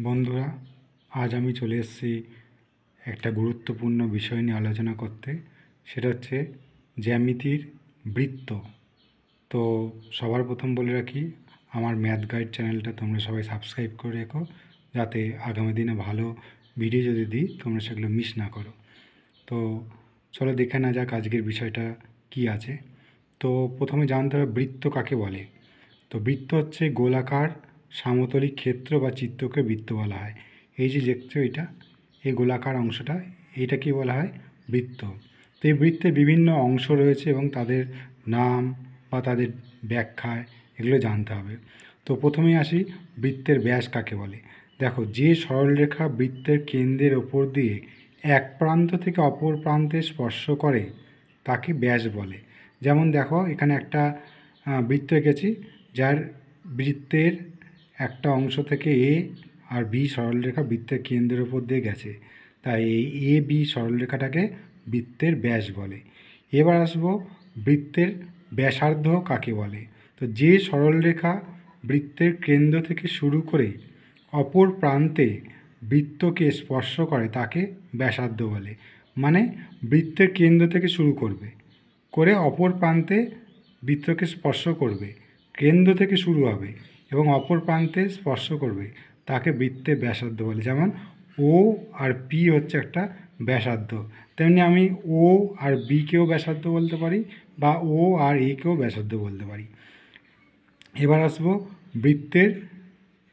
বন্ধুরা, আজ আমি চলে এসেছি একটা গুরুত্বপূর্ণ বিষয় নিয়ে আলোচনা করতে। সেটা হচ্ছে জ্যামিতির বৃত্ত। তো সবার প্রথম বলে রাখি, আমার ম্যাথ গাইড চ্যানেলটা তোমরা সবাই সাবস্ক্রাইব করে রেখো, যাতে আগামী দিনে ভালো ভিডিও যদি দিই তোমরা সেগুলো মিস না করো। তো চলো দেখে না যাক আজকের বিষয়টা কি আছে। তো প্রথমে জানতে হবে বৃত্ত কাকে বলে। তো বৃত্ত হচ্ছে গোলাকার সমতলিক ক্ষেত্র বা চিত্রকে বৃত্ত বলা হয়। এই যে দেখছো এটা, এই গোলাকার অংশটা, এইটাকে বলা হয় বৃত্ত। তো এই বৃত্তের বিভিন্ন অংশ রয়েছে এবং তাদের নাম বা তাদের ব্যাখ্যায় এগুলো জানতে হবে। তো প্রথমেই আসি, বৃত্তের ব্যাস কাকে বলে। দেখো, যে সরলরেখা বৃত্তের কেন্দ্রের ওপর দিয়ে এক প্রান্ত থেকে অপর প্রান্তে স্পর্শ করে তাকে ব্যাস বলে। যেমন দেখো, এখানে একটা বৃত্ত এঁকেছি, যার বৃত্তের একটা অংশ থেকে এ আর বি সরলরেখা বৃত্তের কেন্দ্রের উপর দিয়ে গেছে, তাই এই এ বি সরলরেখাটাকে বৃত্তের ব্যাস বলে। এবার আসবো বৃত্তের ব্যাসার্ধ কাকে বলে। তো যে সরলরেখা বৃত্তের কেন্দ্র থেকে শুরু করে অপর প্রান্তে বৃত্তকে স্পর্শ করে তাকে ব্যাসার্ধ বলে। মানে বৃত্তের কেন্দ্র থেকে শুরু করে অপর প্রান্তে বৃত্তকে স্পর্শ করবে, কেন্দ্র থেকে শুরু হবে এবং অপর প্রান্তে স্পর্শ করবে, তাকে বৃত্তের ব্যাসার্ধ বলে। যেমন ও আর পি হচ্ছে একটা ব্যাসার্ধ, তেমনি আমি ও আর বিকেও ব্যাসার্ধ বলতে পারি বা ও আর একেও ব্যাসার্ধ বলতে পারি। এবার আসবো বৃত্তের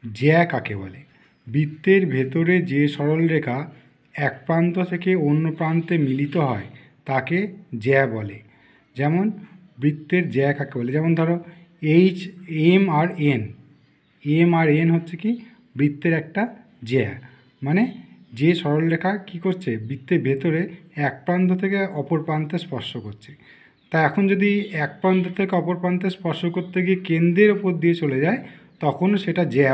জ্যা কাকে বলে। বৃত্তের ভেতরে যে সরলরেখা এক প্রান্ত থেকে অন্য প্রান্তে মিলিত হয় তাকে জ্যা বলে। যেমন বৃত্তের জ্যা কাকে বলে, যেমন ধরো এম আর এন হচ্ছে কি বৃত্তের একটা জ্যা। মানে যে সরলরেখা কি করছে, বৃত্তের ভেতরে এক প্রান্ত থেকে অপর প্রান্তে স্পর্শ করছে। তা এখন যদি এক প্রান্ত থেকে অপর প্রান্তে স্পর্শ করতে গিয়ে কেন্দ্রের ওপর দিয়ে চলে যায়, তখনও সেটা জ্যা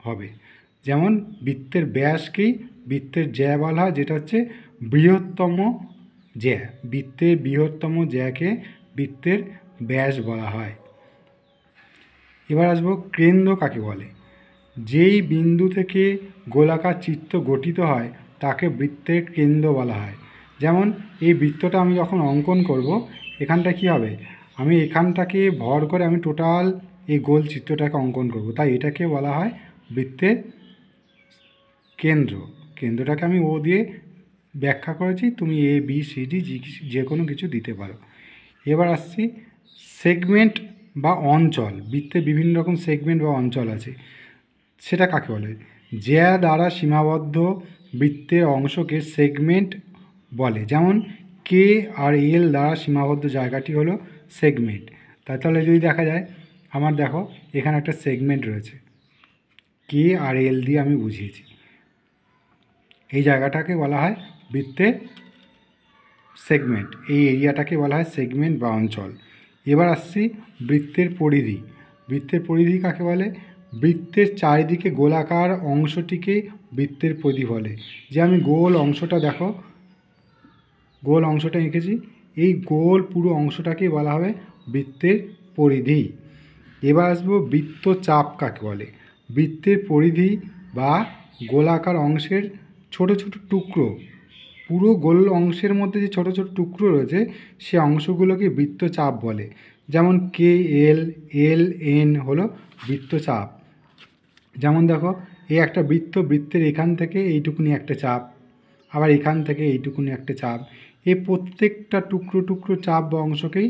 হবে। যেমন বৃত্তের ব্যাসকেই বৃত্তের জ্যা বলা হয়, যেটা হচ্ছে বৃহত্তম জ্যা। বৃত্তের বৃহত্তম জ্যাকে বৃত্তের ব্যাস বলা হয়। এবার আসবো কেন্দ্র কাকে বলে। যেই বিন্দু থেকে গোলাকার চিত্র গঠিত হয় তাকে বৃত্তের কেন্দ্র বলা হয়। যেমন এই বৃত্তটা আমি যখন অঙ্কন করব, এখানটা কি হবে, আমি এখানটাকে ভর করে আমি টোটাল এই গোল চিত্রটাকে অঙ্কন করব, তাই এটাকে বলা হয় বৃত্তের কেন্দ্র। কেন্দ্রটাকে আমি ও দিয়ে ব্যাখ্যা করেছি, তুমি এ বি সি ডি যে কোনো কিছু দিতে পারো। এবার আসছি সেগমেন্ট বা অঞ্চল। বৃত্তের বিভিন্ন রকম সেগমেন্ট বা অঞ্চল আছে, সেটা কাকে বলে। জ্যা দ্বারা সীমাবদ্ধ বৃত্তের অংশকে সেগমেন্ট বলে। যেমন কে আর এল দ্বারা সীমাবদ্ধ জায়গাটি হলো সেগমেন্ট। তাহলে যদি দেখা যায়, আমার দেখো এখানে একটা সেগমেন্ট রয়েছে, কে আর এল দিয়ে আমি বুঝিয়েছি, এই জায়গাটাকে বলা হয় বৃত্তের সেগমেন্ট। এই এরিয়াটাকে বলা হয় সেগমেন্ট বা অঞ্চল। এবার আসছি বৃত্তের পরিধি। বৃত্তের পরিধি কাকে বলে। বৃত্তের চারিদিকে গোলাকার অংশটিকে বৃত্তের পরিধি বলে। যে আমি গোল অংশটা দেখো, গোল অংশটা এঁকেছি, এই গোল পুরো অংশটাকেই বলা হবে বৃত্তের পরিধি। এবার আসবো বৃত্তচাপ কাকে বলে। বৃত্তের পরিধি বা গোলাকার অংশের ছোট ছোট টুকরো, পুরো গোল অংশের মধ্যে যে ছোট ছোট টুকরো রয়েছে সে অংশগুলোকে বৃত্তচাপ বলে। যেমন কে এল এল এন হলো বৃত্তচাপ। যেমন দেখো, এই একটা বৃত্ত, বৃত্তের এখান থেকে এইটুকুনি একটা চাপ, আবার এখান থেকে এইটুকুনি একটা চাপ, এই প্রত্যেকটা টুকরো টুকরো চাপ বা অংশকেই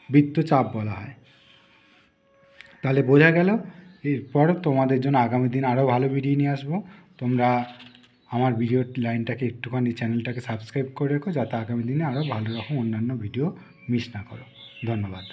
বৃত্তচাপ বলা হয়। তাহলে বোঝা গেল। এরপর তোমাদের জন্য আগামী দিন আরও ভালো ভিডিও নিয়ে আসবো। তোমরা আমার ভিডিও লাইনটাকে একটুখানি চ্যানেলটাকে সাবস্ক্রাইব করে রেখো, যাতে আগামী দিনে আরও ভালো রকম অন্যান্য ভিডিও মিস না করো। ধন্যবাদ।